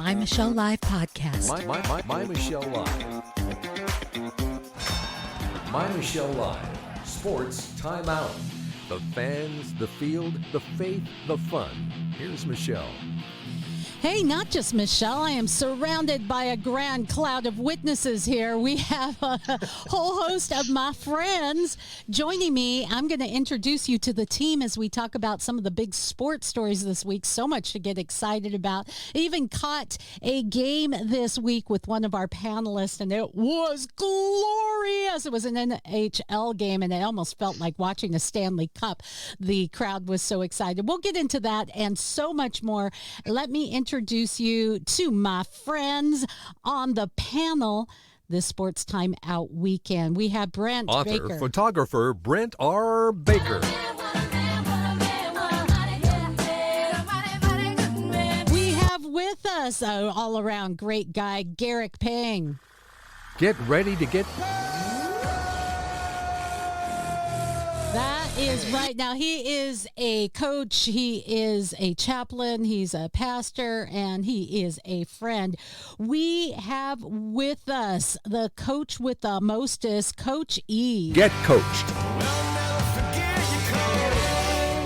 MyMichelleLive podcast. MyMichelleLive. MyMichelleLive. Sports Timeout. The fans, the field, the faith, the fun. Here's Michelle. Hey, not just Michelle. I am surrounded by a grand cloud of witnesses here. We have a whole host of my friends joining me. I'm going to introduce you to the team as we talk about some of the big sports stories this week. So much to get excited about. I even caught a game this week with one of our panelists, and it was glorious. It was an NHL game, and it almost felt like watching a Stanley Cup. The crowd was so excited. We'll get into that and so much more. Let me introduce you to my friends on the panel this Sports Time Out weekend. We have Brent Baker. Photographer Brent R. Baker. We have with us an all-around great guy, Garrick Pang. Get ready to get... That is right. Now, he is a coach, he is a chaplain, he's a pastor, and he is a friend. We have with us the coach with the mostest, Coach E. Get coached.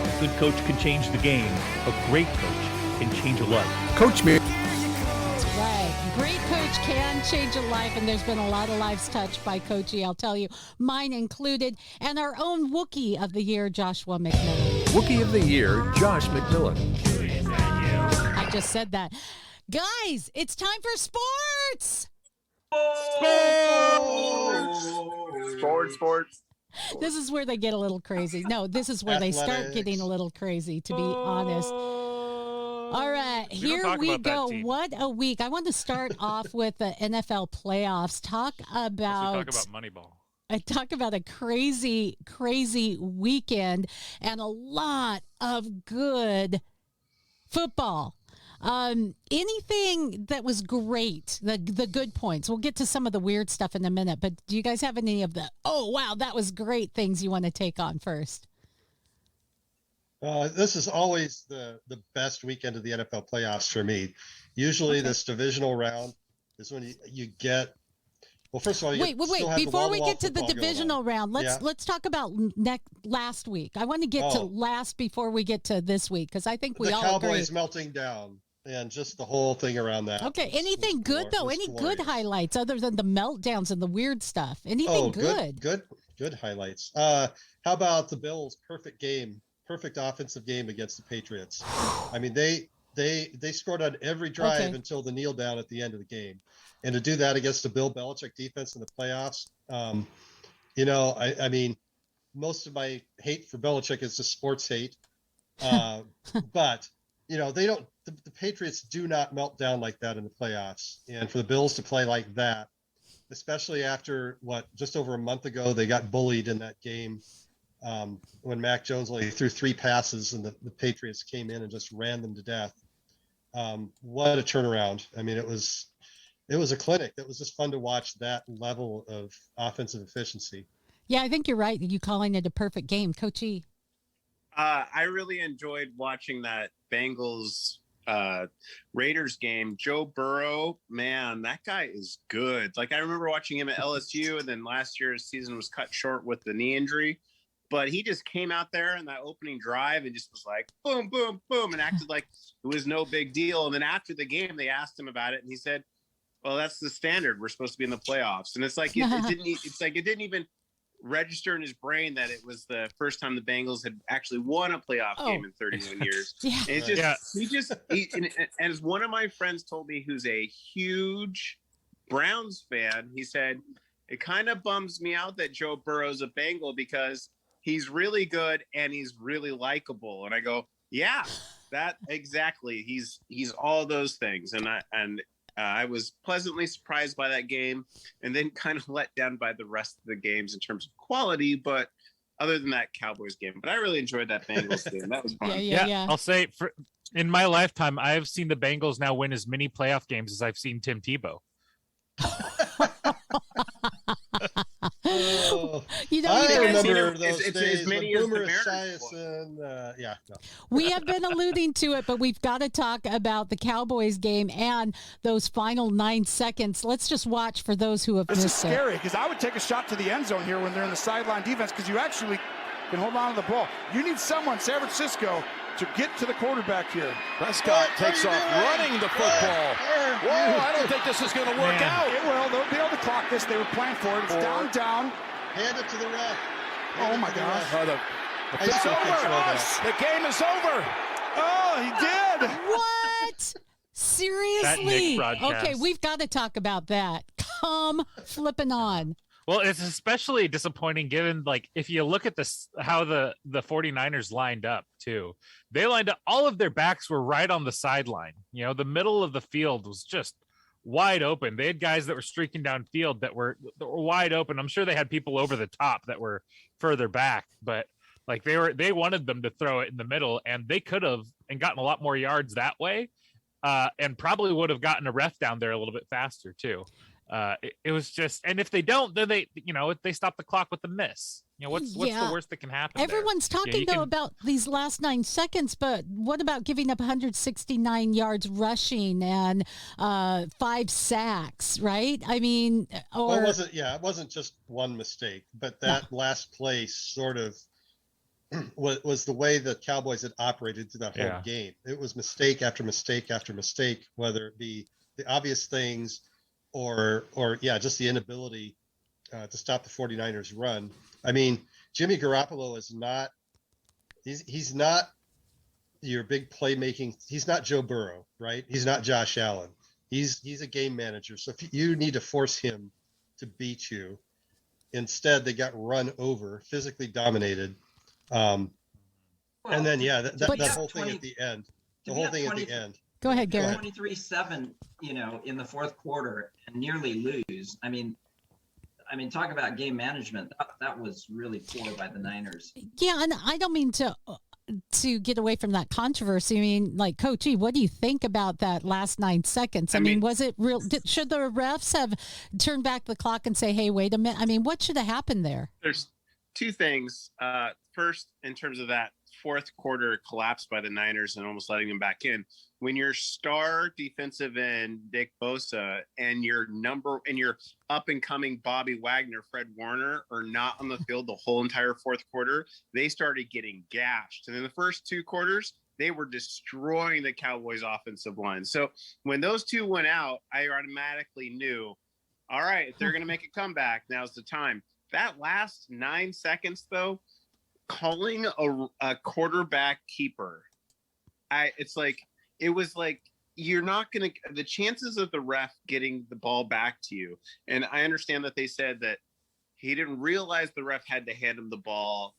A good coach can change the game. A great coach can change a life. Coach me. That's right. Great coach can change a life, and there's been a lot of lives touched by Coach E, I'll tell you, mine included, and our own Wookiee of the Year, Joshua McMillan. Wookiee of the Year, Josh McMillan. I just said that. Guys, it's time for sports! Sports. This is where they get a little crazy. No, this is where they start getting a little crazy, to be honest. All right, here we go. What a week. I want to start off with the NFL playoffs. Talk about Moneyball. Talk about a crazy, crazy weekend and a lot of good football. Anything that was great, the good points. We'll get to some of the weird stuff in a minute, but do you guys have any of the, oh, wow, that was great things you want to take on first? This is always the best weekend of the NFL playoffs for me. Usually this divisional round is when you get, well, first of all, wait. Before we get to the divisional round, let's talk about last week. I want to get to last before we get to this week, because I think we all agree. The Cowboys melting down and just the whole thing around that. Okay, anything good though? Any good highlights other than the meltdowns and the weird stuff? Anything good? Good highlights. How about the Bills' perfect offensive game against the Patriots? I mean, they scored on every drive until the kneel down at the end of the game, and to do that against the Bill Belichick defense in the playoffs, I mean, most of my hate for Belichick is just sports hate, but the Patriots do not melt down like that in the playoffs, and for the Bills to play like that, especially after just over a month ago they got bullied in that game. When Mac Jones only threw 3 passes and the Patriots came in and just ran them to death. What a turnaround. I mean, it was a clinic. It was just fun to watch that level of offensive efficiency. Yeah, I think you're right. You calling it a perfect game, Coach E. I really enjoyed watching that Bengals Raiders game. Joe Burrow, man, that guy is good. Like, I remember watching him at LSU, and then last year's season was cut short with the knee injury. But he just came out there in that opening drive and just was like, boom, boom, boom, and acted like it was no big deal. And then after the game, they asked him about it, and he said, well, that's the standard. We're supposed to be in the playoffs. And it's like it didn't even register in his brain that it was the first time the Bengals had actually won a playoff game in 31 years. And it's and as one of my friends told me, who's a huge Browns fan, he said, it kind of bums me out that Joe Burrow's a Bengal because he's really good and he's really likable. And I go, yeah, that exactly. He's all those things. And I was pleasantly surprised by that game, and then kind of let down by the rest of the games in terms of quality. But other than that Cowboys game, but I really enjoyed that Bengals game. That was fun. Yeah. I'll say in my lifetime, I've seen the Bengals now win as many playoff games as I've seen Tim Tebow. You know, I you guys- remember It's- those it's days as many when as the Boomer Mariners Esiason, yeah. No. we have been alluding to it, but we've got to talk about the Cowboys game and those final 9 seconds. Let's just watch for those who have This is missed it. scary because I would take a shot to the end zone here when they're in the sideline defense because you actually can hold on to the ball. You need someone, San Francisco, to get to the quarterback here. Prescott takes off running the football. Whoa, I don't think this is going to work out. It will. They'll be able to clock this. They were playing for it. It's down. Hand it to the ref. Oh, my gosh. It's still can't slow over. down. The game is over. Oh, he did. What? Seriously? broadcast. Okay, we've got to talk about that. Come flipping on. Well, it's especially disappointing given, like, if you look at this, how the 49ers lined up too. They lined up, all of their backs were right on the sideline. You know, the middle of the field was just wide open. They had guys that were streaking downfield that were wide open. I'm sure they had people over the top that were further back, but like they wanted them to throw it in the middle, and they could have and gotten a lot more yards that way, and probably would have gotten a ref down there a little bit faster too. It was just, and if they don't, then they stop the clock with the miss. You know, what's the worst that can happen? Everyone's talking though about these last 9 seconds, but what about giving up 169 yards rushing and 5 sacks, right? I mean, Well, it wasn't just one mistake, but that last play sort of was the way the Cowboys had operated through that whole game. It was mistake after mistake after mistake, whether it be the obvious things or just the inability to stop the 49ers run. I mean, Jimmy Garoppolo is not, he's not your big playmaking. He's not Joe Burrow, right? He's not Josh Allen. He's a game manager. So if you need to force him to beat you, instead they got run over, physically dominated. And then, that whole thing at the end, Go ahead, Garrett. 23-7, in the fourth quarter and nearly lose. I mean, talk about game management. That was really poor by the Niners. Yeah, and I don't mean to get away from that controversy. I mean, like, Coach E, what do you think about that last 9 seconds? I mean, was it real? Should the refs have turned back the clock and say, hey, wait a minute? I mean, what should have happened there? There's two things. First, in terms of that fourth quarter collapse by the Niners and almost letting them back in, when your star defensive end, Nick Bosa, and your up and coming Bobby Wagner, Fred Warner, are not on the field the whole entire fourth quarter, they started getting gashed. And in the first 2 quarters, they were destroying the Cowboys offensive line. So when those two went out, I automatically knew, all right, if they're going to make a comeback, now's the time. That last 9 seconds, though, calling a quarterback keeper, it was like, you're not going to, the chances of the ref getting the ball back to you. And I understand that they said that he didn't realize the ref had to hand him the ball.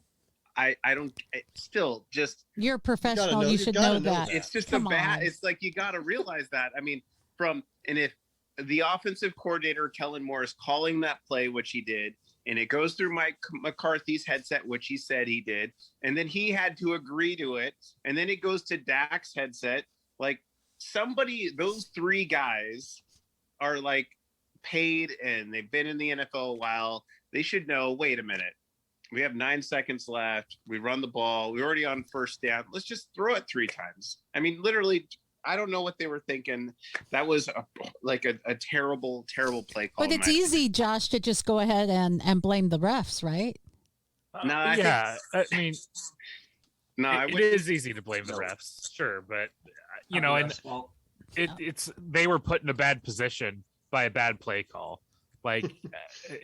You're a professional. You should know that. It's just it's like, you got to realize that. I mean, if the offensive coordinator, Kellen Moore, is calling that play, which he did, and it goes through Mike McCarthy's headset, which he said he did, and then he had to agree to it, and then it goes to Dak's headset. Like, those 3 guys are like paid and they've been in the NFL a while. They should know, wait a minute, we have 9 seconds left. We run the ball. We're already on first down. Let's just throw it 3 times. I mean, literally, I don't know what they were thinking. That was a terrible, terrible play call. But it's easy, Josh, to just go ahead and blame the refs, right? It is easy to blame the refs, sure, but they were put in a bad position by a bad play call. Like,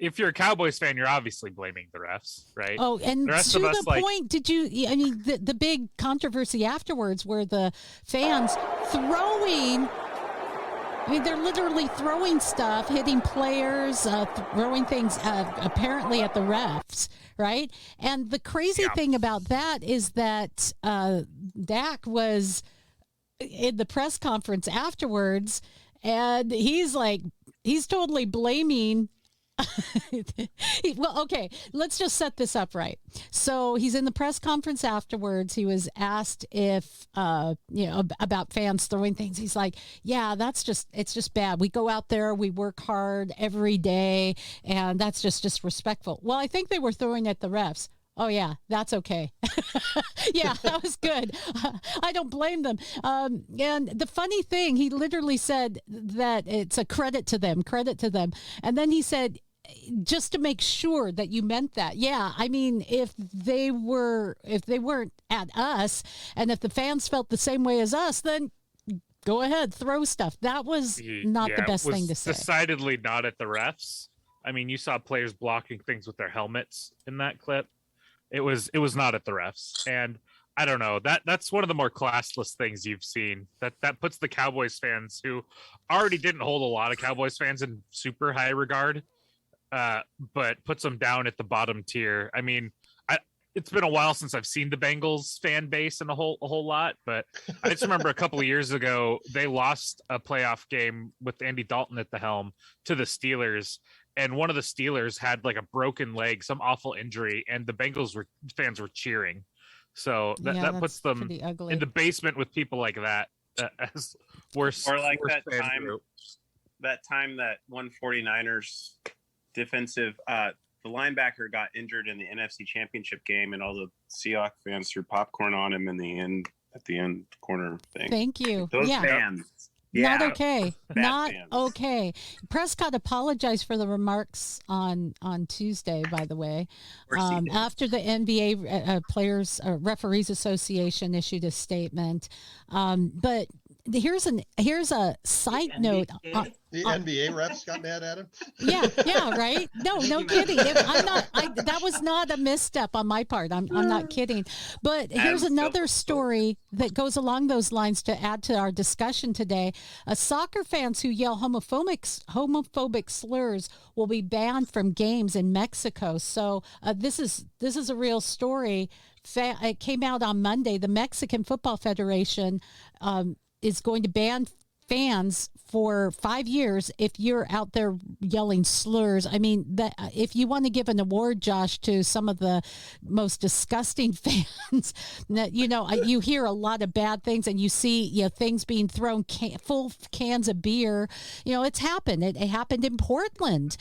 if you're a Cowboys fan, you're obviously blaming the refs, right? Oh, and to the point, the big controversy afterwards where the fans they're literally throwing stuff, hitting players, throwing things apparently at the refs, right? And the crazy thing about that is that Dak was in the press conference afterwards, and he's totally blaming Well, okay, let's just set this up right. So he's in the press conference afterwards. He was asked if, about fans throwing things. He's like, yeah, it's just bad. We go out there, we work hard every day, and that's just disrespectful. Well, I think they were throwing at the refs. Oh, yeah, that's okay. Yeah, that was good. I don't blame them. And the funny thing, he literally said that it's a credit to them. And then he said, just to make sure that you meant that. Yeah, I mean, if they weren't at us, and if the fans felt the same way as us, then go ahead, throw stuff. That was not the best thing to say. Decidedly not at the refs. I mean, you saw players blocking things with their helmets in that clip. It was not at the refs. And I don't know, that's one of the more classless things you've seen. That puts the Cowboys fans, who already didn't hold a lot of Cowboys fans in super high regard, but puts them down at the bottom tier. I mean, it's been a while since I've seen the Bengals fan base in a whole lot, but I just remember a couple of years ago, they lost a playoff game with Andy Dalton at the helm to the Steelers. And one of the Steelers had like a broken leg, some awful injury, and the Bengals fans were cheering. So that puts them in the basement with people like that as worse. Or like that time that one 49ers defensive, the linebacker got injured in the NFC Championship game, and all the Seahawks fans threw popcorn on him at the end corner thing. Thank you. Those fans. Yeah. Not okay. Not fans. Okay. Prescott apologized for the remarks on Tuesday, by the way, after the NBA Players Referees Association issued a statement. But here's a side note. The NBA refs got mad at him. Yeah, right. No kidding. That was not a misstep on my part. I'm not kidding. But here's another story that goes along those lines to add to our discussion today. Soccer fans who yell homophobic slurs will be banned from games in Mexico. So this is a real story. It came out on Monday. The Mexican Football Federation is going to ban fans for 5 years if you're out there yelling slurs. I mean, if you want to give an award, Josh, to some of the most disgusting fans, you hear a lot of bad things, and you see things being thrown, full cans of beer. It's happened. It happened in Portland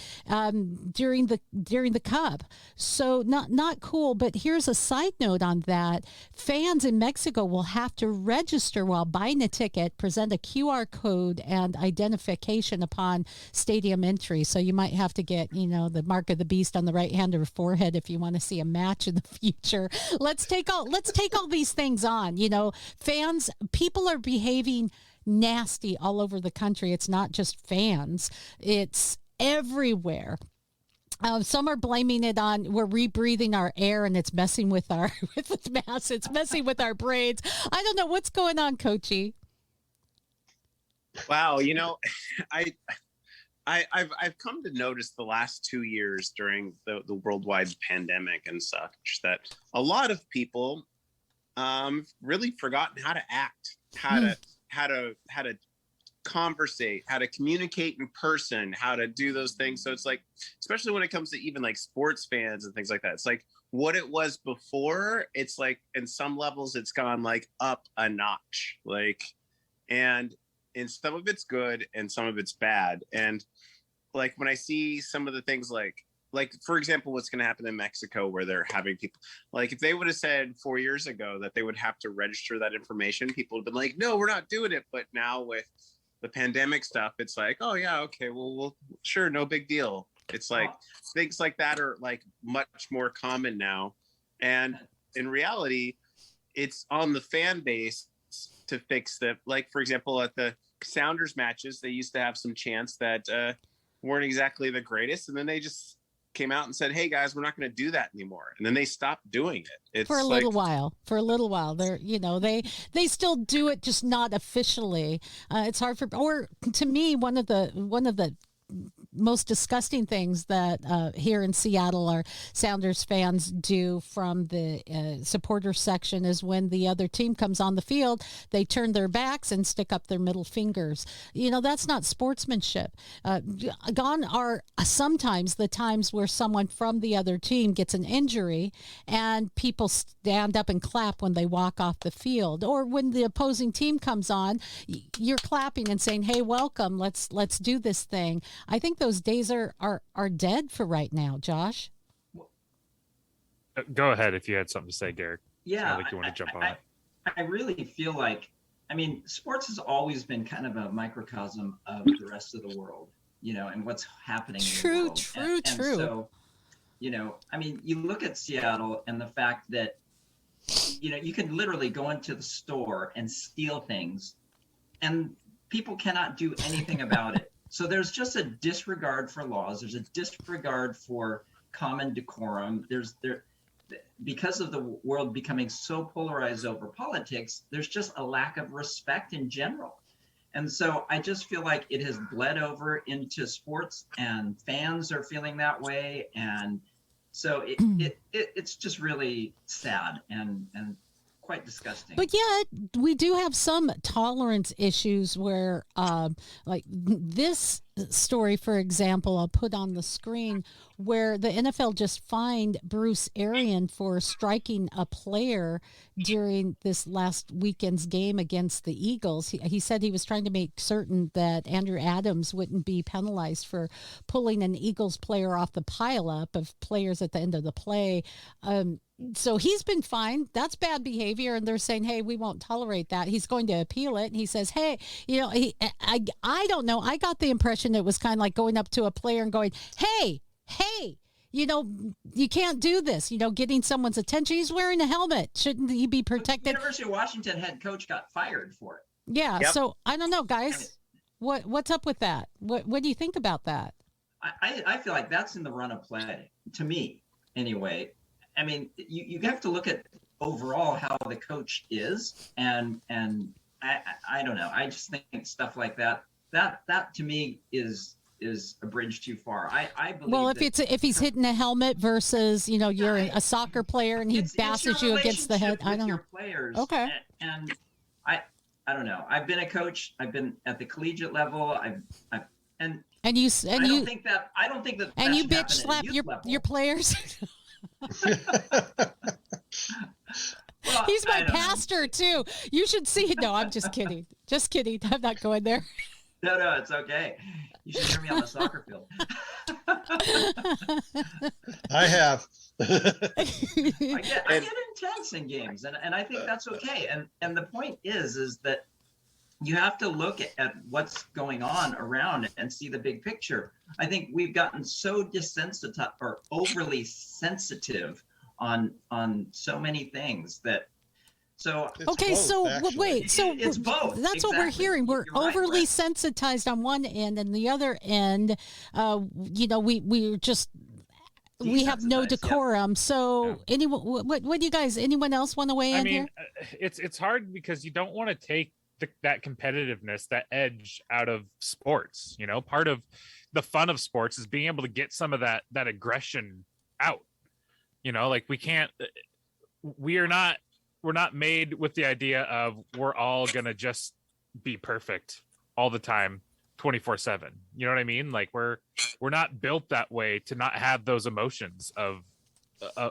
during the Cup. So not cool. But here's a side note on that: fans in Mexico will have to register while buying a ticket, present a QR code and identification upon stadium entry. So you might have to get, the mark of the beast on the right hand or forehead if you want to see a match in the future. Let's take all these things on. Fans, people are behaving nasty all over the country. It's not just fans. It's everywhere. Some are blaming it on we're rebreathing our air and it's messing with our mass. It's messing with our brains. I don't know what's going on, Coachy. Wow, I've come to notice the last 2 years during the worldwide pandemic and such that a lot of people really forgotten how to act, how to conversate, how to communicate in person, how to do those things. So it's like, especially when it comes to even like sports fans and things like that, it's like what it was before. It's like in some levels it's gone like up a notch, and some of it's good and some of it's bad. And like when I see some of the things like for example, what's going to happen in Mexico where they're having people, like if they would have said 4 years ago that they would have to register that information, people would have been like, no, we're not doing it. But now with the pandemic stuff, it's like, oh yeah, okay, well sure, no big deal. It's like things like that are like much more common now. And in reality, it's on the fan base to fix that. Like for example, at the Sounders matches, they used to have some chants that weren't exactly the greatest, and then they just came out and said, hey guys, we're not going to do that anymore, and then they stopped doing it. It's for a little while. They're they still do it, just not officially. It's hard to me, one of the most disgusting things that here in Seattle our Sounders fans do from the supporter section is when the other team comes on the field, they turn their backs and stick up their middle fingers. That's not sportsmanship. Gone are sometimes the times where someone from the other team gets an injury and people stand up and clap when they walk off the field, or when the opposing team comes on, you're clapping and saying, "Hey, welcome. Let's do this thing." I think those days are dead for right now, Josh. Go ahead if you had something to say, Garrett. Yeah, like you want to jump on it. I really feel like, sports has always been kind of a microcosm of the rest of the world, and what's happening in the world. True. So, you look at Seattle and the fact that, you can literally go into the store and steal things and people cannot do anything about it. So there's just a disregard for laws. There's a disregard for common decorum. Because of the world becoming so polarized over politics, there's just a lack of respect in general. And so I just feel like it has bled over into sports, and fans are feeling that way. And so it's just really sad and quite disgusting. But yet we do have some tolerance issues where like this story, for example, I'll put on the screen, where the NFL just fined Bruce Arians for striking a player during this last weekend's game against the Eagles. He said he was trying to make certain that Andrew Adams wouldn't be penalized for pulling an Eagles player off the pileup of players at the end of the play. So he's been fined. That's bad behavior. And they're saying, hey, we won't tolerate that. He's going to appeal it. And he says, hey, I don't know. I got the impression it was kind of like going up to a player and going, hey, you can't do this, getting someone's attention. He's wearing a helmet. Shouldn't he be protected? The University of Washington head coach got fired for it. Yeah. Yep. So I don't know, guys. What's up with that? What do you think about that? I feel like that's in the run of play, to me, anyway. You have to look at overall how the coach is, and I don't know. I just think stuff like that to me is a bridge too far. I believe. Well, if he's hitting a helmet versus you're a soccer player and he bashes you against the head, I don't know. Players, okay. And I don't know. I've been a coach. I've been at the collegiate level. I don't think that. And you bitch slap your players. Well, he's my pastor too. You should see. No, I'm just kidding. Just kidding. I'm not going there. No, it's okay. You should hear me on the soccer field. I have. I get intense in games, and I think that's okay. And the point is that you have to look at what's going on around and see the big picture. I think we've gotten so desensitized or overly sensitive on so many things that. So okay, both, so actually. wait, so it's both. That's exactly what we're hearing. We're overly right. sensitized on one end, and the other end, we're just. We have no decorum. Yep. So, what do you guys? Anyone else want to weigh in here? It's hard because you don't want to take that competitiveness, that edge out of sports. Part of the fun of sports is being able to get some of that aggression out. Like we're not made with the idea of we're all gonna just be perfect all the time 24/7. You know what I mean? Like we're not built that way to not have those emotions of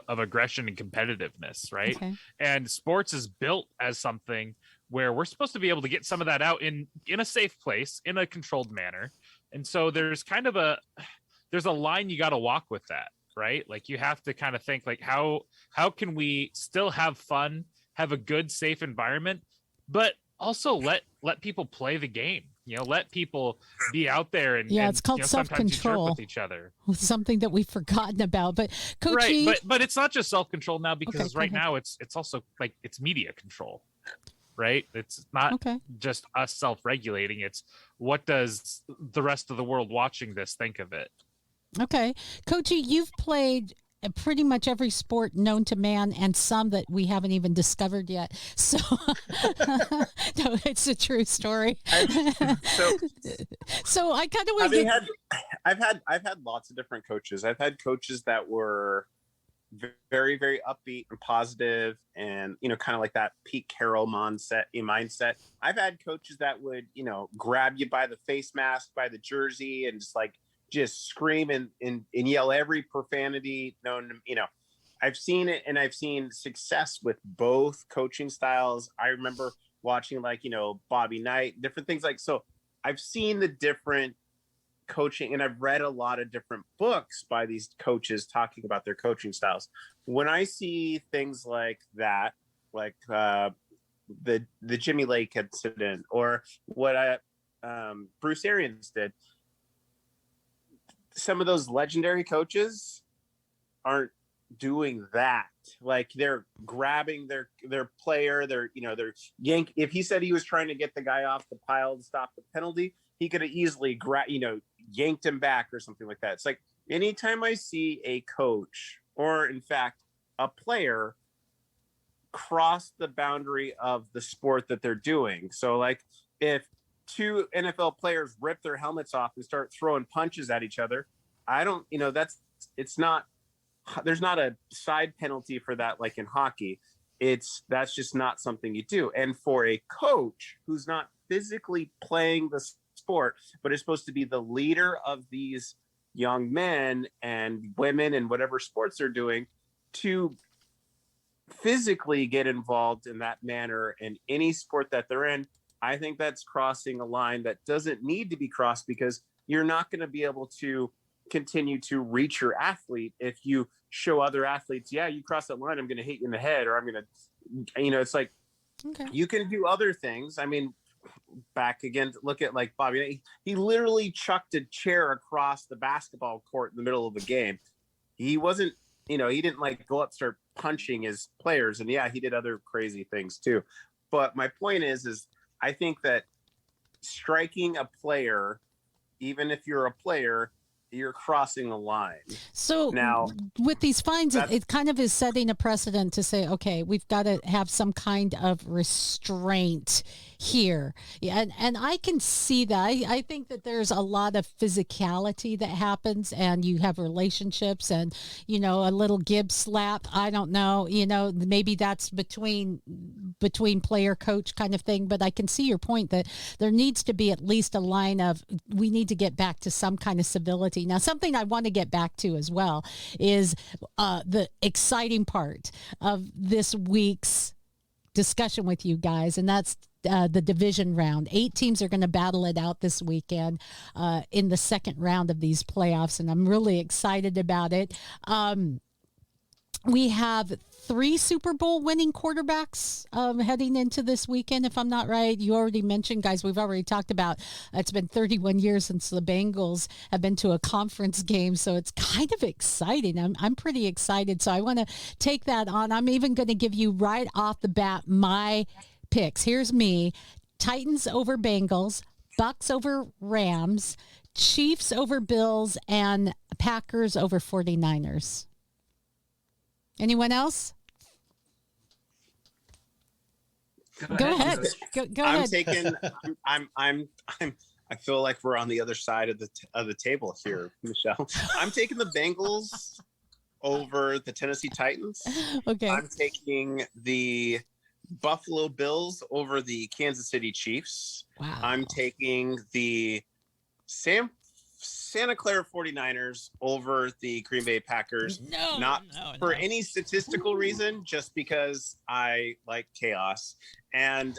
aggression and competitiveness, right? Okay. And sports is built as something where we're supposed to be able to get some of that out in a safe place, in a controlled manner. And so there's kind of a line you got to walk with that, right? Like you have to kind of think like how can we still have fun, have a good, safe environment, but also let people play the game. Let people be out there and it's called self-control with each other. Something that we've forgotten about. But Coach, right? But it's not just self-control now, because Okay, right now it's also like it's media control, right? It's not just us self-regulating. It's what does the rest of the world watching this think of it? Okay, Coachy, you've played pretty much every sport known to man, and some that we haven't even discovered yet. So, no, it's a true story. So I kind of want to. I've had lots of different coaches. I've had coaches that were very, very upbeat and positive, and kind of like that Pete Carroll mindset. I've had coaches that would grab you by the face mask, by the jersey, and just scream and yell every profanity known. I've seen it, and I've seen success with both coaching styles. I remember watching Bobby Knight, different things so. I've seen the different coaching, and I've read a lot of different books by these coaches talking about their coaching styles. When I see things like that, like the Jimmy Lake incident, or what Bruce Arians did, some of those legendary coaches aren't doing that. Like, they're grabbing their player, they're yank. If he said he was trying to get the guy off the pile to stop the penalty, he could have easily yanked him back or something like that. It's like, anytime I see a coach, or in fact a player, cross the boundary of the sport that they're doing. So like, if two NFL players rip their helmets off and start throwing punches at each other, there's not a side penalty for that like in hockey. That's just not something you do. And for a coach who's not physically playing the sport, but is supposed to be the leader of these young men and women in whatever sports they're doing, to physically get involved in that manner in any sport that they're in, I think that's crossing a line that doesn't need to be crossed, because you're not going to be able to continue to reach your athlete if you show other athletes, you cross that line, I'm going to hit you in the head, or I'm going to, it's like, okay, you can do other things. I mean, back again, look at like Bobby. He literally chucked a chair across the basketball court in the middle of the game. He wasn't, he didn't like go up, start punching his players. And he did other crazy things too. But my point is I think that striking a player, even if you're a player, you're crossing a line. So now with these fines, it kind of is setting a precedent to say, okay, we've got to have some kind of restraint here. And I can see that. I think that there's a lot of physicality that happens, and you have relationships, and, a little Gibbs slap. I don't know, maybe that's between player coach kind of thing, but I can see your point that there needs to be at least a line of, we need to get back to some kind of civility. Now, something I want to get back to as well is the exciting part of this week's discussion with you guys, and that's the division round. 8 teams are going to battle it out this weekend in the second round of these playoffs, and I'm really excited about it. We have 3 Super Bowl winning quarterbacks heading into this weekend, if I'm not right. You already mentioned, guys, we've already talked about, it's been 31 years since the Bengals have been to a conference game, so it's kind of exciting. I'm pretty excited, so I want to take that on. I'm even going to give you right off the bat my picks. Here's me: Titans over Bengals, Bucks over Rams, Chiefs over Bills, and Packers over 49ers. Anyone else? Go ahead. Go ahead. I feel like we're on the other side of the table here, Michelle. I'm taking the Bengals over the Tennessee Titans. Okay. I'm taking the Buffalo Bills over the Kansas City Chiefs. Wow. I'm taking the Santa Clara 49ers over the Green Bay Packers. Not for any statistical reason, just because I like chaos. And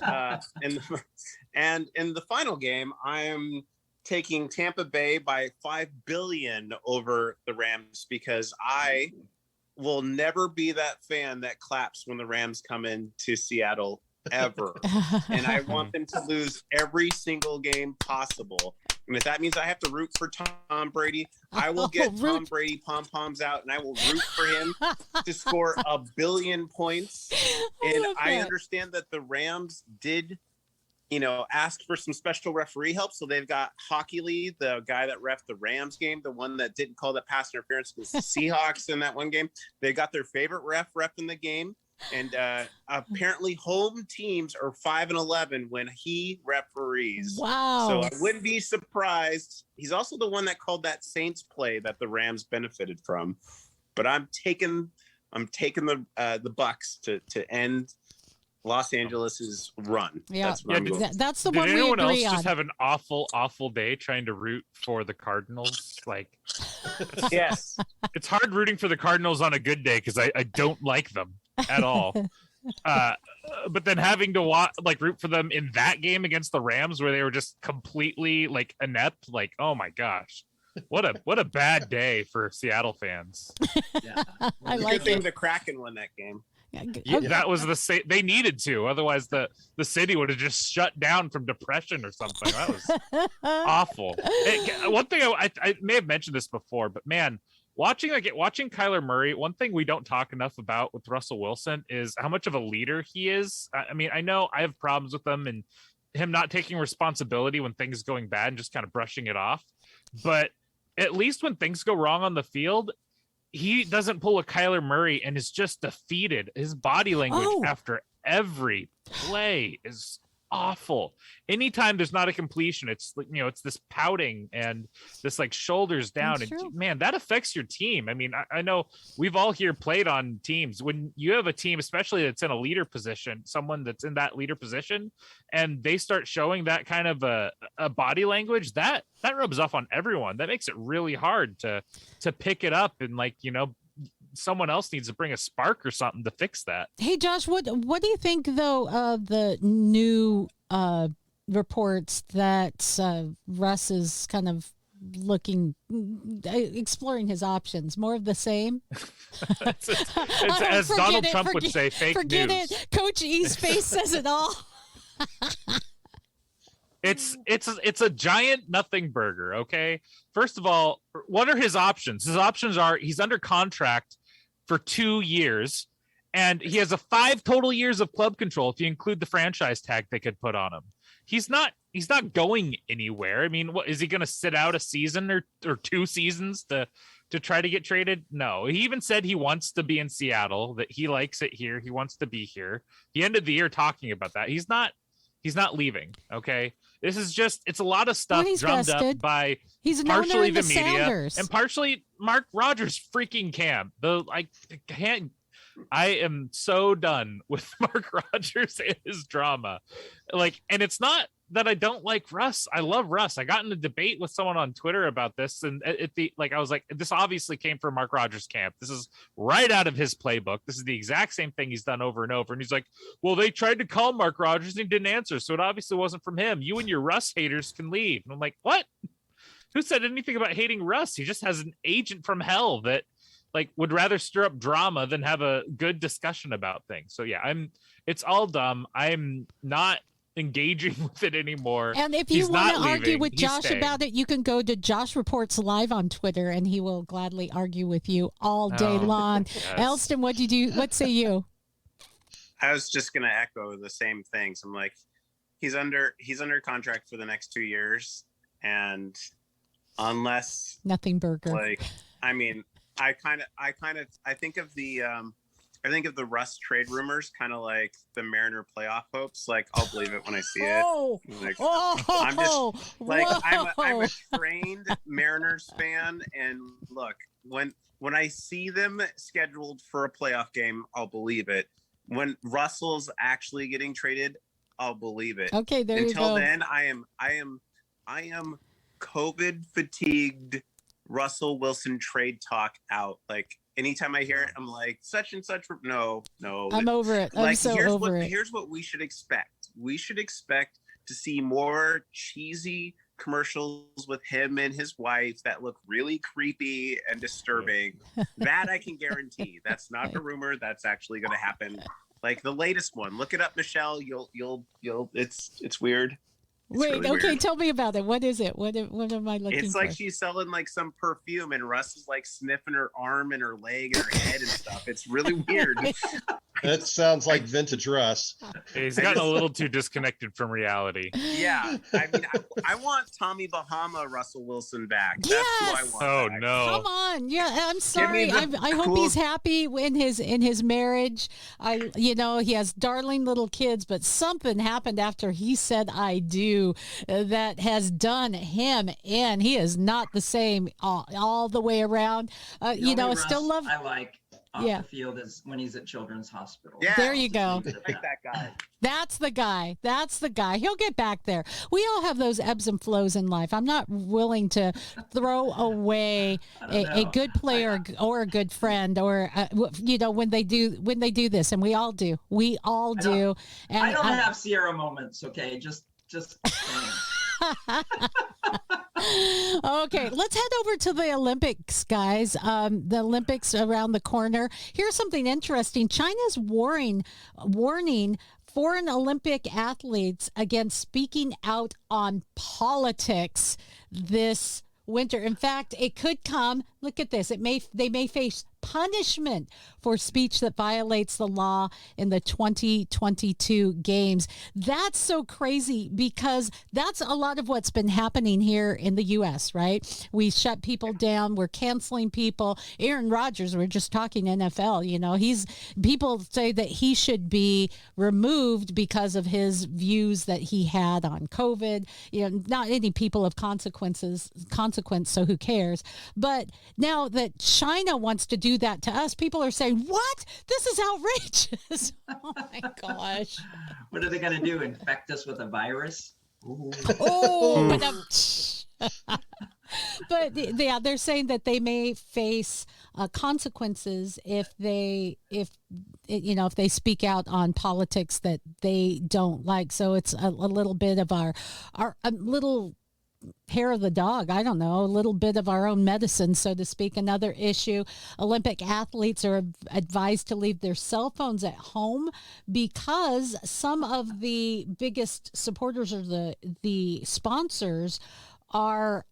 and in the final game, I'm taking Tampa Bay by 5 billion over the Rams, because I will never be that fan that claps when the Rams come into Seattle ever. And I want them to lose every single game possible. And if that means I have to root for Tom Brady, I will get Tom Brady pom-poms out, and I will root for him to score 1 billion points. And I understand that the Rams did asked for some special referee help. So they've got Hockey Lee, the guy that ref the Rams game, the one that didn't call that pass interference was the Seahawks in that one game. They got their favorite ref in the game. And apparently home teams are 5-11 when he referees. Wow. So I wouldn't be surprised. He's also the one that called that Saints play that the Rams benefited from. But I'm taking the Bucks to end Los Angeles's run. Yeah, that's the did one we anyone else agree on. just have an awful day trying to root for the Cardinals? Like, yes, it's hard rooting for the Cardinals on a good day because I don't like them at all. But then having to root for them in that game against the Rams where they were just completely like inept, like, oh my gosh. What a bad day for Seattle fans. Yeah. I like it. The Kraken won that game. Yeah, that was they needed to, otherwise the city would have just shut down from depression or something. That was awful. One thing I may have mentioned this before, but man, watching Kyler Murray, one thing we don't talk enough about with Russell Wilson is how much of a leader he is. I mean, I know I have problems with him not taking responsibility when things are going bad and just kind of brushing it off, but at least when things go wrong on the field, he doesn't pull a Kyler Murray and is just defeated. His body language after every play is awful. Anytime there's not a completion, it's like, it's this pouting and this like shoulders down. That's and true. man, that affects your team. I mean, I know we've all here played on teams. When you have a team, especially that's in a leader position, someone that's in that leader position, and they start showing that kind of a body language, that rubs off on everyone. That makes it really hard to pick it up and someone else needs to bring a spark or something to fix that. Hey, Josh, what do you think, though, of the new reports that Russ is kind of exploring his options? More of the same? it's as Donald Trump would say, fake forget news. It. Coach E's face says it all. It's a giant nothing burger, okay? First of all, what are his options? His options are he's under contract for 2 years, and he has 5 total years of club control if you include the franchise tag they could put on him. He's not going anywhere. I mean, what is he going to sit out a season or 2 seasons to try to get traded? No. He even said he wants to be in Seattle, that he likes it here. He wants to be here. He ended the year talking about that. He's not leaving, okay? This is just, it's a lot of stuff drummed up by partially the media Sounders. and partially Mark Rogers' freaking camp. I am so done with Mark Rogers and his drama. And it's not that I don't like Russ. I love Russ. I got in a debate with someone on Twitter about this, and I was like, this obviously came from Mark Rogers' camp. This is right out of his playbook. This is the exact same thing he's done over and over. And he's like, well, they tried to call Mark Rogers and he didn't answer, so it obviously wasn't from him. You and your Russ haters can leave. And I'm like, what? Who said anything about hating Russ? He just has an agent from hell that would rather stir up drama than have a good discussion about things. So yeah, it's all dumb. I'm not engaging with it anymore. And if you want to argue with Josh about it, you can go to Josh Reports Live on Twitter, and he will gladly argue with you all day long. Yes. Elston, what say you? I was just gonna echo the same things. I'm like, he's under contract for the next 2 years, and unless nothing burger. I mean, I think of the Russ trade rumors kind of like the Mariner playoff hopes. I'll believe it when I see it. I'm a trained Mariners fan, and look, when I see them scheduled for a playoff game, I'll believe it. When Russell's actually getting traded, I'll believe it. Okay, there you go. Until then, I am COVID fatigued. Russell Wilson trade talk out. Anytime I hear it, I'm like, such and such. No. I'm over it. I'm over it. Here's what we should expect. We should expect to see more cheesy commercials with him and his wife that look really creepy and disturbing. That I can guarantee. That's not a rumor. That's actually going to happen. The latest one. Look it up, Michelle. You'll. It's weird. Wait, really okay, weird. tell me about it. What is it? What am I looking for? It's like she's selling like some perfume, and Russ is like sniffing her arm and her leg and her head and stuff. It's really weird. That sounds like vintage Russ. He's gotten a little too disconnected from reality. Yeah, I mean, I want Tommy Bahama Russell Wilson back. That's who I want. Oh back. no! Come on, yeah. I'm sorry. I hope cool- he's happy in his marriage. He has darling little kids, but something happened after he said "I do" that has done him in. He is not the same all the way around. I still love. I like off Yeah. the field is when he's at Children's Hospital. Yeah. There you go. Like that guy. That's the guy. That's the guy. He'll get back there. We all have those ebbs and flows in life. I'm not willing to throw away a good player or a good friend or when they do this, and we all do. We all do. And I don't have Sierra moments. Okay, just. Okay, let's head over to the Olympics, guys. The Olympics around the corner. Here's something interesting. China's warning foreign Olympic athletes against speaking out on politics this winter. In fact, it could come. Look at this. They may face punishment for speech that violates the law in the 2022 games. That's so crazy because that's a lot of what's been happening here in the U.S., right? We shut people down. We're canceling people. Aaron Rodgers, we're just talking NFL, people say that he should be removed because of his views that he had on COVID. Not any people of consequence, so who cares? But now that China wants to do that to us, people are saying, what? This is outrageous. Oh my gosh. What are they going to do? Infect us with a virus? Ooh. But yeah, they're saying that they may face consequences if they speak out on politics that they don't like. So it's a little bit of our little hair of the dog. I don't know, a little bit of our own medicine, so to speak. Another issue, Olympic athletes are advised to leave their cell phones at home because some of the biggest supporters or the sponsors are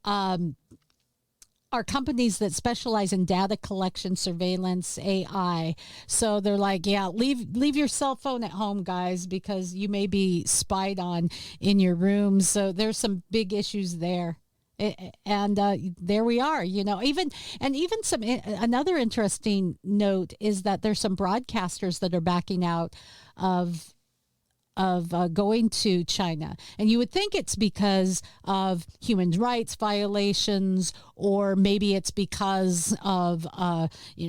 companies that specialize in data collection, surveillance, AI. So they're like, yeah, leave your cell phone at home, guys, because you may be spied on in your room. So there's some big issues there. And there we are, even some another interesting note is that there's some broadcasters that are backing out of going to China. And you would think it's because of human rights violations, or maybe it's because of,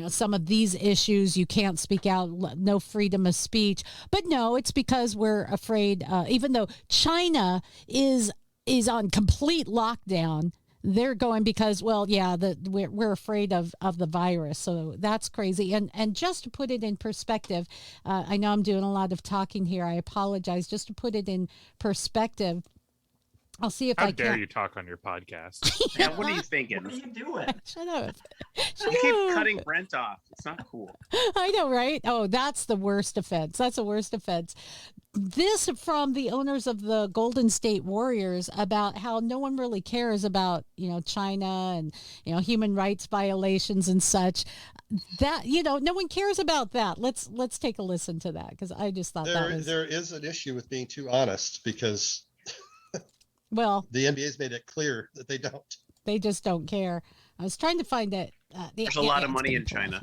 some of these issues. You can't speak out, no freedom of speech. But no, it's because we're afraid, even though China is on complete lockdown, they're going because, well, yeah, we're afraid of the virus. So that's crazy. And just to put it in perspective, I know I'm doing a lot of talking here. I apologize. Just to put it in perspective, I'll see if How I dare can. you talk on your podcast? Yeah, what are you thinking? What are you doing? Shut up. You keep cutting Brent off. It's not cool. I know, right? Oh, that's the worst offense. That's the worst offense. This from the owners of the Golden State Warriors about how no one really cares about, China and, human rights violations and such. That, no one cares about that. Let's take a listen to that, because I just thought there is an issue with being too honest, because well, the NBA's made it clear that they don't. They just don't care. I was trying to find it. There's a lot of money in China.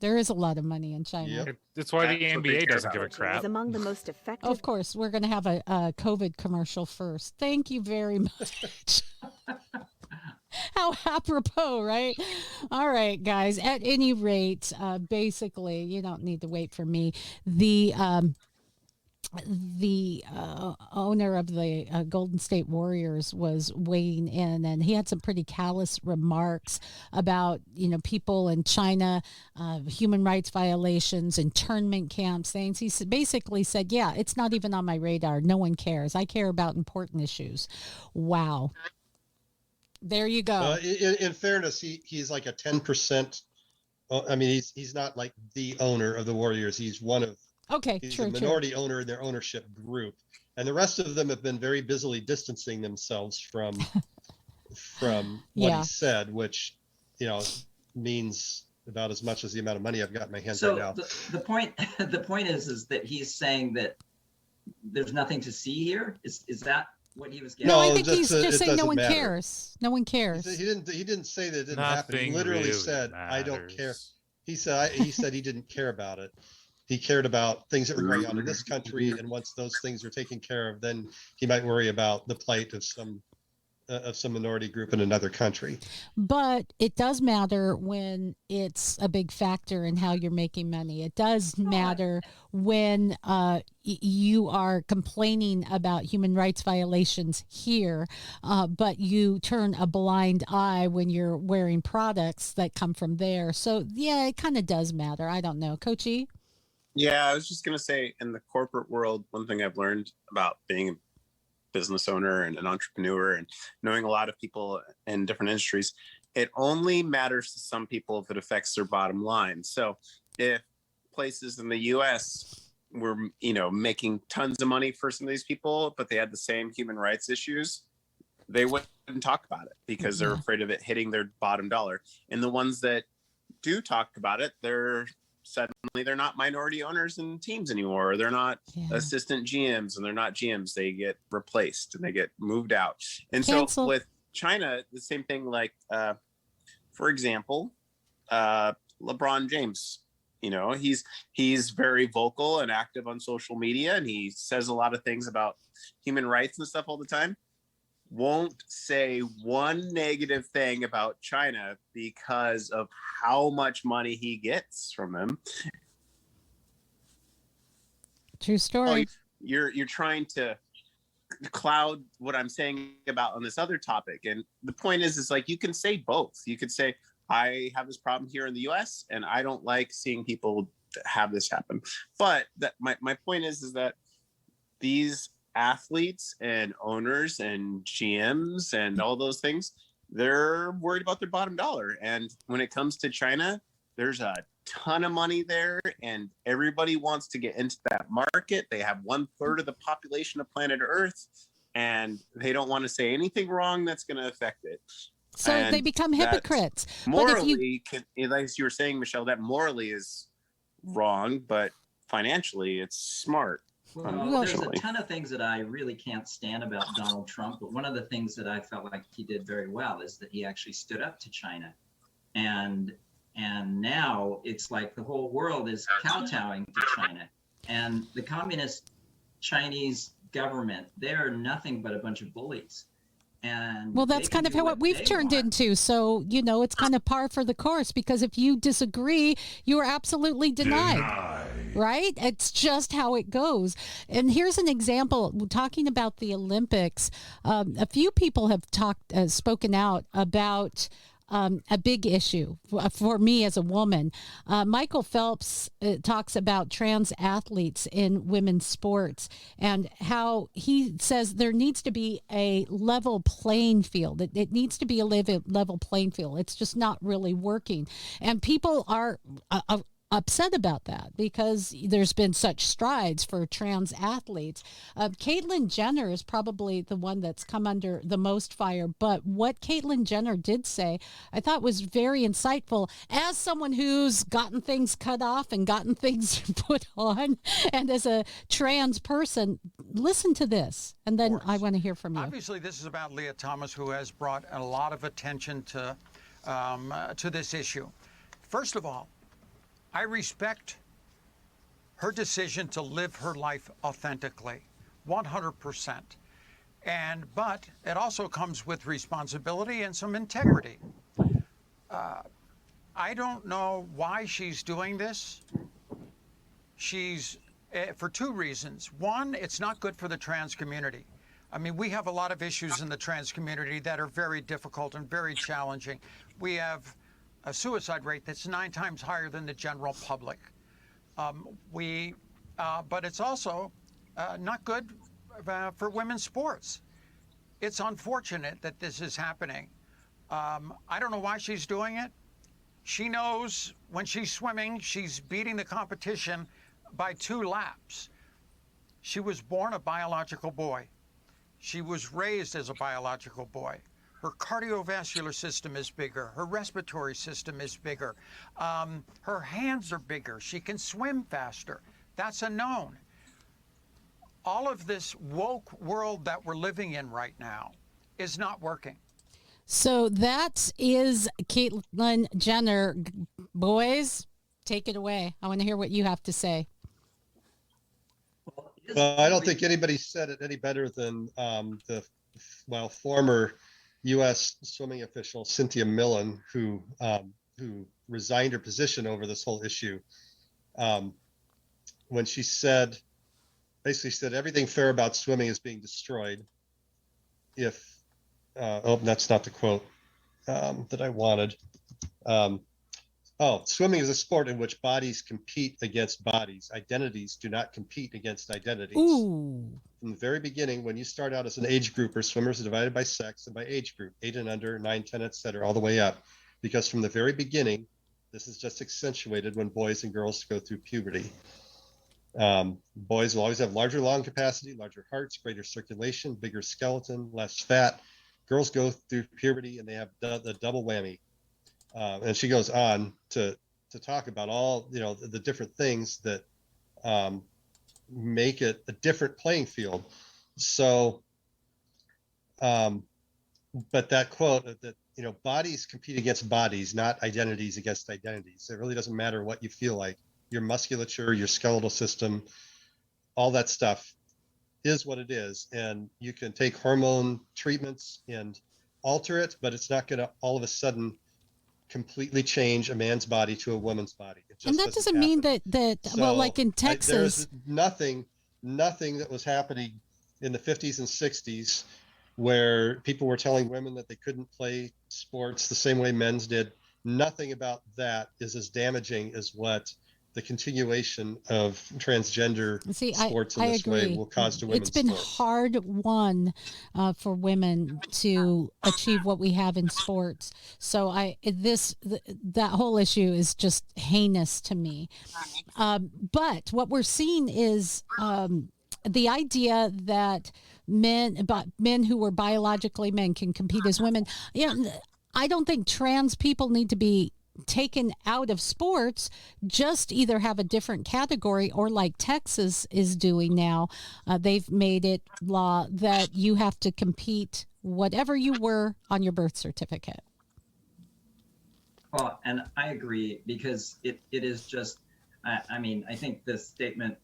There is a lot of money in China. Yep. That's why the That's what they NBA care doesn't about. give a crap. Is among the most effective. Of course, we're going to have a COVID commercial first. Thank you very much. How apropos, right? All right, guys. At any rate, basically, you don't need to wait for me. The owner of the Golden State Warriors was weighing in, and he had some pretty callous remarks about, people in China, human rights violations, internment camps, things. He basically said, yeah, it's not even on my radar. No one cares. I care about important issues. Wow. There you go. In fairness, he's like a 10%. I mean, he's not like the owner of the Warriors. He's one of Okay, He's true, a minority owner in their ownership group. And the rest of them have been very busily distancing themselves from what he said, which, means about as much as the amount of money I've got in my hands right now. The point is that he's saying that there's nothing to see here. Is that what he was getting? No, I think he's just saying no one cares. No one cares. He didn't say that it didn't happen. He literally really said, matters. I don't care. He said he didn't care about it. He cared about things that were going on in this country, and once those things are taken care of, then he might worry about the plight of some minority group in another country. But it does matter when it's a big factor in how you're making money. It does matter when you are complaining about human rights violations here, but you turn a blind eye when you're wearing products that come from there. So, yeah, it kind of does matter. I don't know. Coach E? Yeah, I was just going to say, in the corporate world, one thing I've learned about being a business owner and an entrepreneur and knowing a lot of people in different industries, it only matters to some people if it affects their bottom line. So if places in the US were, making tons of money for some of these people, but they had the same human rights issues, they wouldn't talk about it because they're afraid of it hitting their bottom dollar. And the ones that do talk about it, they're not minority owners in teams anymore. Or they're not assistant GMs, and they're not GMs. They get replaced and they get moved out. And so with China, the same thing. Like, for example, LeBron James. He's very vocal and active on social media, and he says a lot of things about human rights and stuff all the time. Won't say one negative thing about China because of how much money he gets from them. True story. You're trying to cloud what I'm saying about on this other topic. And the point is like, you can say both. You could say, I have this problem here in the US and I don't like seeing people have this happen. But my point is that these athletes and owners and GMs and all those things, they're worried about their bottom dollar. And when it comes to China, there's a ton of money there and everybody wants to get into that market. They have 1/3 of the population of planet Earth and they don't want to say anything wrong that's going to affect it. So they become hypocrites. Morally, like you were saying, Michelle, that morally is wrong, but financially it's smart. Well, there's a ton of things that I really can't stand about Donald Trump, but one of the things that I felt like he did very well is that he actually stood up to China. And now it's like the whole world is kowtowing to China. And the communist Chinese government, they're nothing but a bunch of bullies. And well, that's kind of what we've turned into. So, it's kind of par for the course, because if you disagree, you are absolutely denied. Right? It's just how it goes. And here's an example. Talking about the Olympics, a few people have spoken out about a big issue for me as a woman. Michael Phelps talks about trans athletes in women's sports and how he says there needs to be a level playing field. It needs to be a level playing field. It's just not really working. And people are upset about that because there's been such strides for trans athletes. Caitlyn Jenner is probably the one that's come under the most fire, but what Caitlyn Jenner did say, I thought was very insightful as someone who's gotten things cut off and gotten things put on, and as a trans person. Listen to this, and then I want to hear from you. Obviously, this is about Leah Thomas, who has brought a lot of attention to this issue. First of all, I respect her decision to live her life authentically, 100%. But it also comes with responsibility and some integrity. I don't know why she's doing this. She's, for two reasons. One, it's not good for the trans community. I mean, we have a lot of issues in the trans community that are very difficult and very challenging. We have a suicide rate that's 9 times higher than the general public. But it's also not good for women's sports. It's unfortunate that this is happening. I don't know why she's doing it. She knows when she's swimming, she's beating the competition by 2 laps. She was born a biological boy. She was raised as a biological boy. Her cardiovascular system is bigger. Her respiratory system is bigger. Her hands are bigger. She can swim faster. That's a known. All of this woke world that we're living in right now is not working. So that is Caitlyn Jenner. Boys, take it away. I want to hear what you have to say. Well, I don't think anybody said it any better than the former U.S. swimming official Cynthia Millen, who resigned her position over this whole issue, when she basically said everything fair about swimming is being destroyed. If that's not the quote that I wanted. Swimming is a sport in which bodies compete against bodies. Identities do not compete against identities. Ooh. From the very beginning, when you start out as an age grouper, swimmers are divided by sex and by age group, 8 and under, 9, 10, etc., all the way up. Because from the very beginning, this is just accentuated when boys and girls go through puberty. Boys will always have larger lung capacity, larger hearts, greater circulation, bigger skeleton, less fat. Girls go through puberty and they have the double whammy. And she goes on to talk about all, the different things that make it a different playing field. So, but that quote that, bodies compete against bodies, not identities against identities. It really doesn't matter what you feel like. Your musculature, your skeletal system, all that stuff is what it is. And you can take hormone treatments and alter it, but it's not going to all of a sudden completely change a man's body to a woman's body. It just And that doesn't mean that well, like in Texas, there's nothing that was happening in the 50s and 60s where people were telling women that they couldn't play sports the same way men's did. Nothing about that is as damaging as what the continuation of transgender sports in this way will cause to women's It's been sports. hard won for women to achieve what we have in sports. So that whole issue is just heinous to me. But what we're seeing is the idea that men who were biologically men can compete as women. I don't think trans people need to be taken out of sports, just either have a different category or like Texas is doing now. They've made it law that you have to compete whatever you were on your birth certificate. Well, and I agree because it is just, I think the statement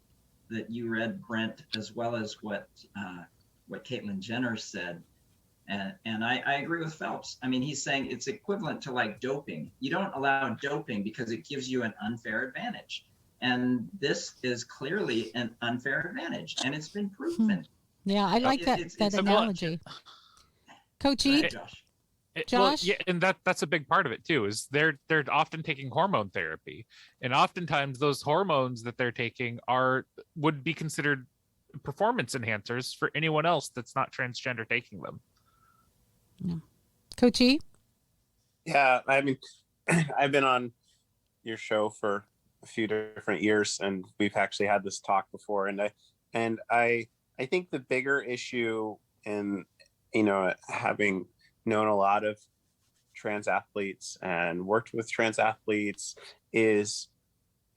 that you read, Brent, as well as what Caitlyn Jenner said, and I agree with Phelps. He's saying it's equivalent to like doping. You don't allow doping because it gives you an unfair advantage. And this is clearly an unfair advantage, and it's been proven. Yeah, I like that analogy. Coach E? Josh? Well, yeah, and that's a big part of it too, is they're often taking hormone therapy. And oftentimes those hormones that they're taking would be considered performance enhancers for anyone else that's not transgender taking them. Yeah. Coach E? Yeah, I've been on your show for a few different years, and we've actually had this talk before. And I think the bigger issue in having known a lot of trans athletes and worked with trans athletes is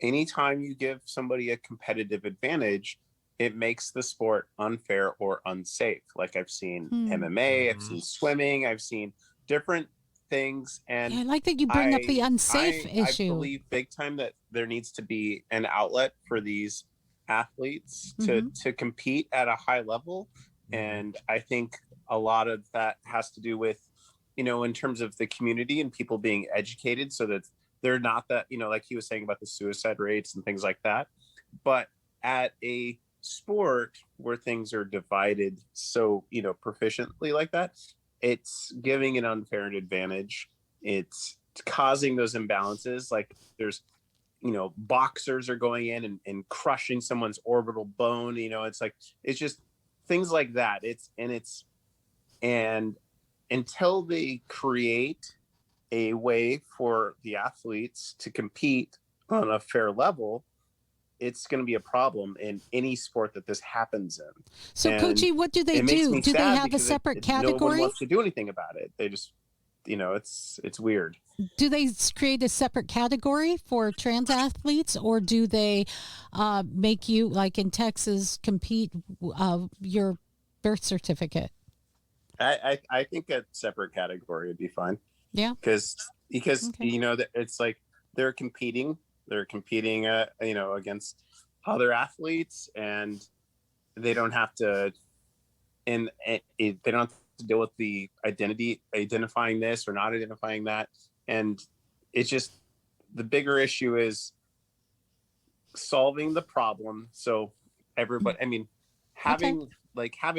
anytime you give somebody a competitive advantage, it makes the sport unfair or unsafe. Like I've seen MMA, I've seen swimming, I've seen different things. And I like that you bring up the unsafe issue. I believe big time that there needs to be an outlet for these athletes to compete at a high level. And I think a lot of that has to do with, in terms of the community and people being educated so that they're not that, like he was saying about the suicide rates and things like that. But at a sport where things are divided so proficiently like that, it's giving an unfair advantage. It's causing those imbalances. Like there's boxers are going in and crushing someone's orbital bone. It's just things like that. And until they create a way for the athletes to compete on a fair level, it's going to be a problem in any sport that this happens in. So, And Coachy, what do they do? Do they have a separate category? No one wants to do anything about it. They just, it's weird. Do they create a separate category for trans athletes, or do they make you, like in Texas, compete your birth certificate? I think a separate category would be fine. Yeah. Because Okay. it's like they're competing against other athletes, and they don't have to they don't have to deal with the identifying this or not identifying that. And it's just, the bigger issue is solving the problem. So everybody, I mean, having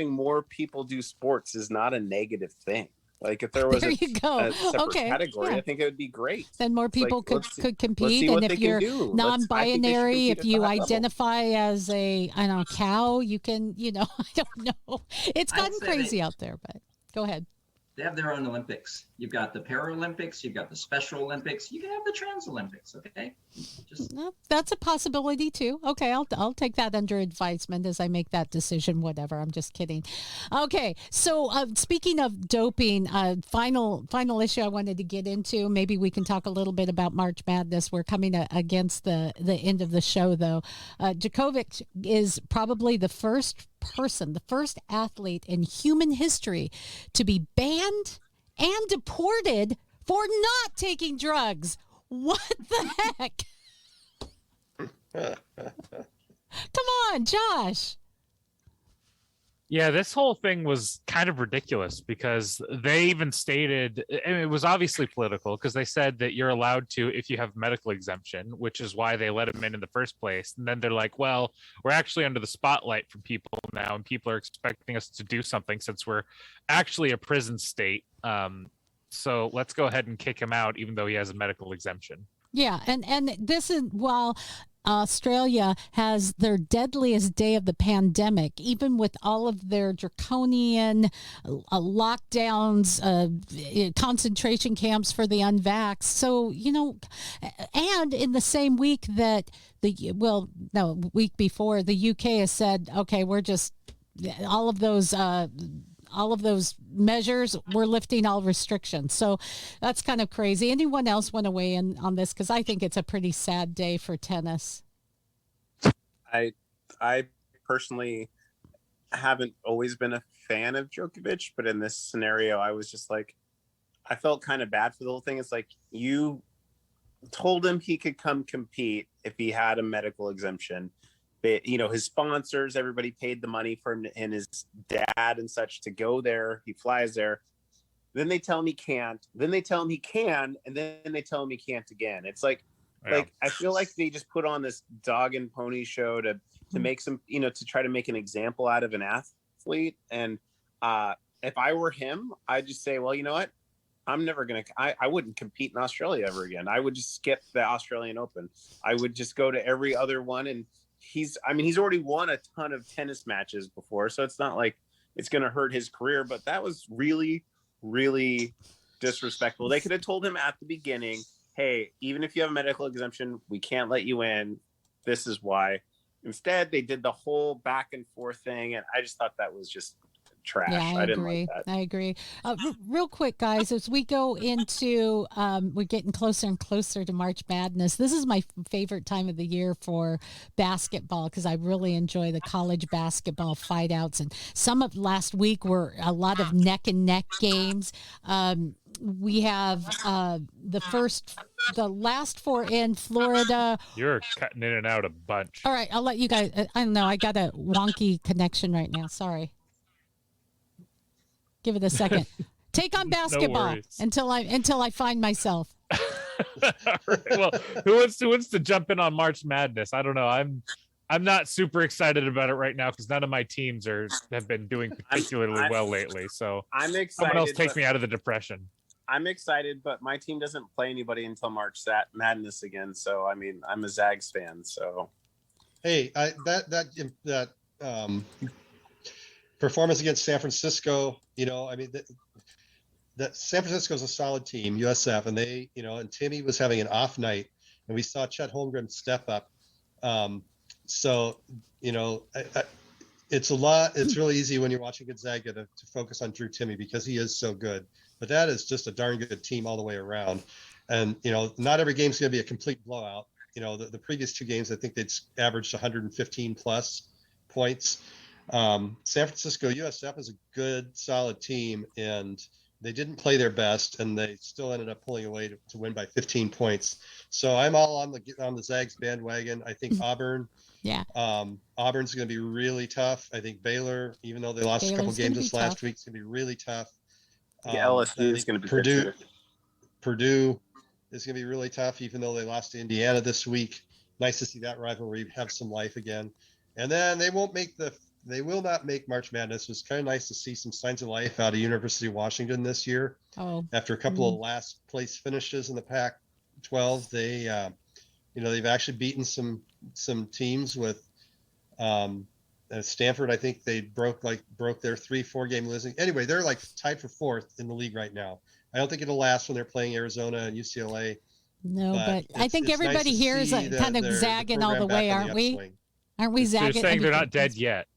more people do sports is not a negative thing. Like if there was There you go. a separate Okay, category, yeah. I think it would be great. Then more people could let's compete, see and what if they can you're do. I think they should non-binary, compete if at you that level. identify as a cow, you can, I don't know. It's I'd gotten say crazy out there, but go ahead. They have their own Olympics. You've got the Paralympics, you've got the Special Olympics. You can have the Trans Olympics, okay? Just No, that's a possibility too. Okay, I'll take that under advisement as I make that decision. Whatever. I'm just kidding. Okay, so speaking of doping, final issue I wanted to get into. Maybe we can talk a little bit about March Madness. We're coming against the end of the show, though. Djokovic is probably the first athlete in human history to be banned and deported for not taking drugs. What the heck? Come on, Josh. Yeah, this whole thing was kind of ridiculous because they even stated, and it was obviously political, because they said that you're allowed to if you have medical exemption, which is why they let him in the first place. And then they're like, well, we're actually under the spotlight from people now, and people are expecting us to do something since we're actually a prison state. So let's go ahead and kick him out, even though he has a medical exemption. Yeah, and this is while Australia has their deadliest day of the pandemic, even with all of their draconian lockdowns, concentration camps for the unvaxxed. So, and in the same week that week before, the UK has said, okay, we're just all of those measures, we're lifting all restrictions. So that's kind of crazy. Anyone else want to weigh in on this? Because I think it's a pretty sad day for tennis. I personally haven't always been a fan of Djokovic, but in this scenario, I was just like, I felt kind of bad for the whole thing. It's like, you told him he could come compete if he had a medical exemption. His sponsors, everybody paid the money for him and his dad and such to go there. He flies there. Then they tell him he can't. Then they tell him he can. And then they tell him he can't again. It's like I feel like they just put on this dog and pony show to make some, to try to make an example out of an athlete. And if I were him, I'd just say, well, you know what? I'm never going to, I wouldn't compete in Australia ever again. I would just skip the Australian Open. I would just go to every other one. And he's already won a ton of tennis matches before, so it's not like it's going to hurt his career, but that was really, really disrespectful. They could have told him at the beginning, hey, even if you have a medical exemption, we can't let you in. This is why. Instead, they did the whole back and forth thing, and I just thought that was just trash. Yeah, I didn't agree. like that. I agree. Real quick, guys, as we go into, we're getting closer and closer to March Madness. This is my favorite time of the year for basketball because I really enjoy the college basketball fight outs. And some of last week were a lot of neck and neck games. We have the last four in Florida. You're cutting in and out a bunch. All right, I'll let you guys. I don't know. I got a wonky connection right now. Sorry. Give it a second. Take on basketball until I find myself. Well, who wants to jump in on March Madness? I don't know. I'm not super excited about it right now because none of my teams have been doing particularly well lately. So I'm excited. Someone else take me out of the depression. I'm excited, but my team doesn't play anybody until March Madness again. So I'm a Zags fan. So hey, that performance against San Francisco, that San Francisco's a solid team, USF, and they, and Timmy was having an off night, and we saw Chet Holmgren step up. So, it's a lot. It's really easy when you're watching Gonzaga to focus on Drew Timme because he is so good. But that is just a darn good team all the way around. And, not every game's going to be a complete blowout. The previous 2 games, I think they'd averaged 115 plus points. San Francisco USF is a good, solid team, and they didn't play their best, and they still ended up pulling away to win by 15 points. So I'm all on the Zags bandwagon. I think Auburn. Yeah. Auburn's going to be really tough. I think Baylor, even though they lost a couple games this last week, it's going to be really tough. LSU is going to be Purdue is going to be really tough, even though they lost to Indiana this week. Nice to see that rivalry have some life again. And then they will not make March Madness. It was kind of nice to see some signs of life out of University of Washington this year. After a couple of last place finishes in the Pac-12, they've actually beaten some teams with Stanford. I think they broke their 3-4 game losing. Anyway, they're like tied for 4th in the league right now. I don't think it'll last when they're playing Arizona and UCLA. No, but I think everybody here is kind of zagging all the way, aren't we? Aren't we zagging? They're saying they're not dead yet.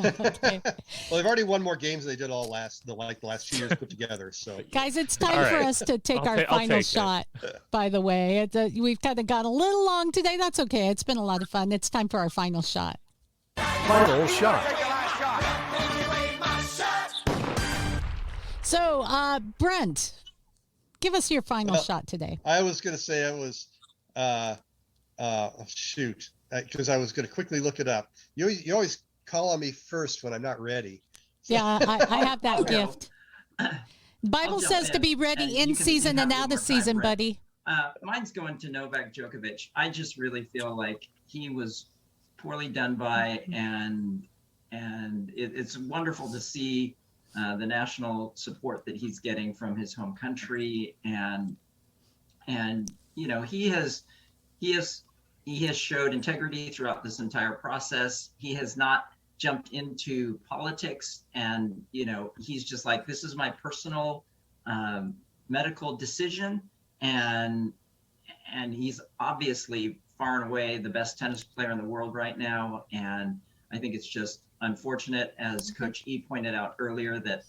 Okay. Well, they've already won more games than they did all the last 2 years put together. So, guys, it's time for us to take our final shot. By the way, we've kind of gone a little long today. That's okay. It's been a lot of fun. It's time for our final shot. Final shot. So, Brent, give us your final shot today. I was going to say it was, because I was going to quickly look it up. You always call on me first when I'm not ready. So. Yeah, I have that gift. Bible says to be ready in season and out of season, buddy. Mine's going to Novak Djokovic. I just really feel like he was poorly done by, and it's wonderful to see the national support that he's getting from his home country, and he has showed integrity throughout this entire process. He has not jumped into politics, and he's just like, this is my personal medical decision, and he's obviously far and away the best tennis player in the world right now. And I think it's just unfortunate, as Coach E pointed out earlier, that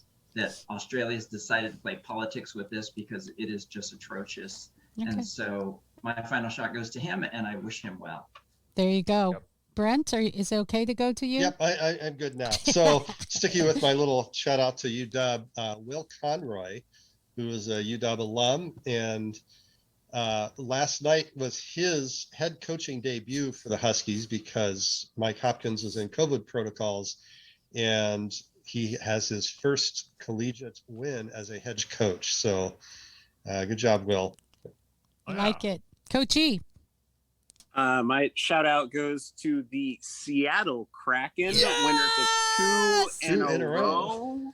Australia's decided to play politics with this, because it is just atrocious. Okay. And so my final shot goes to him, and I wish him well. There you go. Yep. Brent, is it okay to go to you? Yep, I'm good now. So sticking with my little shout out to UW, Will Conroy, who is a UW alum, and last night was his head coaching debut for the Huskies, because Mike Hopkins was in COVID protocols, and he has his first collegiate win as a head coach. So good job, Will. I like it. Coach E. My shout out goes to the Seattle Kraken, winners of two in a row.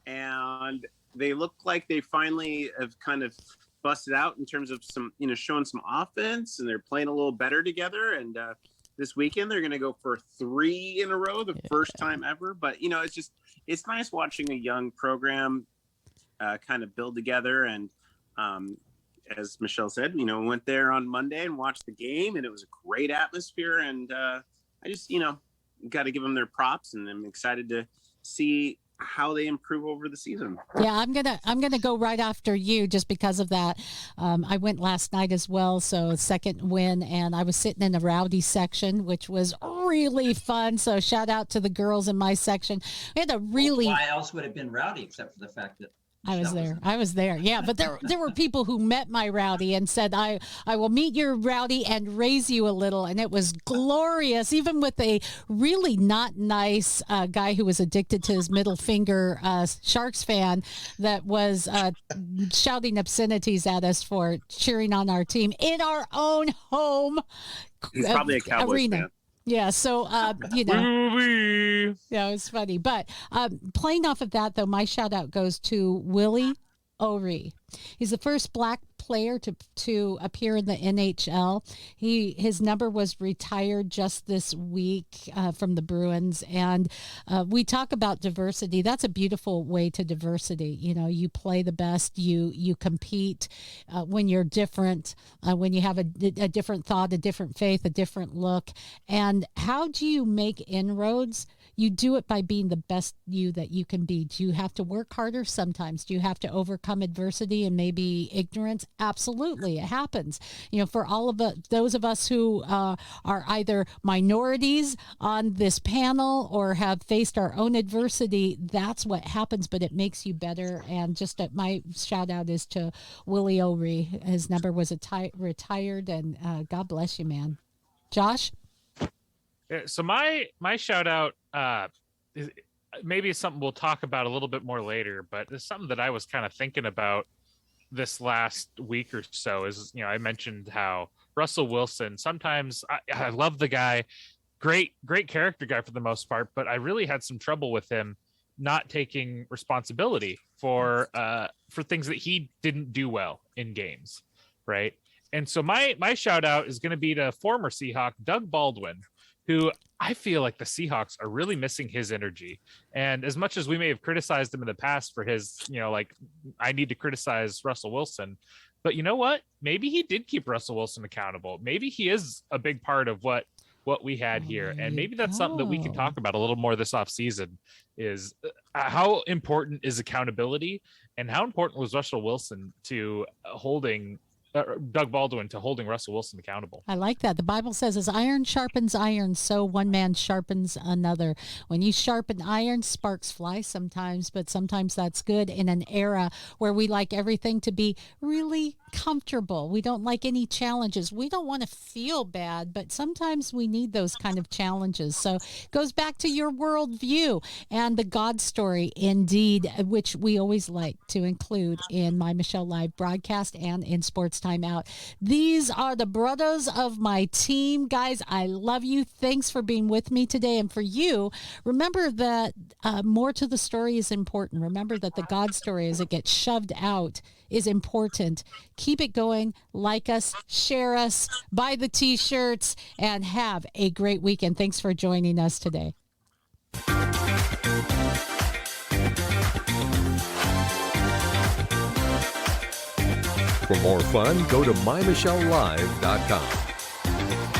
And they look like they finally have kind of busted out in terms of some, showing some offense, and they're playing a little better together. And this weekend they're going to go for 3 in a row, the first time ever. But, it's nice watching a young program kind of build together. And as Michelle said, we went there on Monday and watched the game, and it was a great atmosphere. And I just, got to give them their props, and I'm excited to see how they improve over the season. Yeah, I'm gonna go right after you just because of that. I went last night as well, so second win, and I was sitting in the rowdy section, which was really fun. So shout out to the girls in my section. We had a really. Why else would it have been rowdy except for the fact that I was there. Yeah, but there were people who met my rowdy and said, I will meet your rowdy and raise you a little. And it was glorious, even with a really not nice guy who was addicted to his middle finger, Sharks fan, that was shouting obscenities at us for cheering on our team in our own home. He's probably a Cowboys arena. Fan. Yeah, so, Movie. Yeah, it was funny. But playing off of that, though, my shout out goes to Willie O'Ree. He's the first Black player to appear in the NHL. His number was retired just this week from the Bruins. And we talk about diversity. That's a beautiful way to diversity. You know, you play the best, you compete when you're different, when you have a different thought, a different faith, a different look. And how do you make inroads? You do it by being the best you that you can be. Do you have to work harder? Sometimes. Do you have to overcome adversity and maybe ignorance? Absolutely. It happens. You know, for all of those of us who are either minorities on this panel or have faced our own adversity, that's what happens, but it makes you better. And just my shout out is to Willie O'Ree. His number was retired, and God bless you, man. Josh? So my shout out is maybe something we'll talk about a little bit more later, but it's something that I was kind of thinking about this last week or so. Is, you know, I mentioned how Russell Wilson, sometimes I love the guy, great character guy for the most part, but I really had some trouble with him not taking responsibility for things that he didn't do well in games, right? And so my shout out is going to be to former Seahawk Doug Baldwin, who I feel like the Seahawks are really missing his energy. And as much as we may have criticized him in the past for his, you know, like, I need to criticize Russell Wilson, but you know what? Maybe he did keep Russell Wilson accountable. Maybe he is a big part of what we had here. And maybe that's something that we can talk about a little more this off season, is how important is accountability, and how important was Russell Wilson to holding Doug Baldwin to holding Russell Wilson accountable. I like that. The Bible says, as iron sharpens iron, so one man sharpens another. When you sharpen iron, sparks fly sometimes, but sometimes that's good in an era where we like everything to be really comfortable. We don't like any challenges. We don't want to feel bad, but sometimes we need those kind of challenges. So it goes back to your worldview and the God story, indeed, which we always like to include in My Michelle Live broadcast and in Sports Time Out. These are the brothers of my team. Guys, I love you. Thanks for being with me today. And for you, remember that more to the story is important. Remember that the God story, as it gets shoved out, is important. Keep it going. Like us, share us, buy the t-shirts, and have a great weekend. Thanks for joining us today. For more fun, go to MyMichelleLive.com.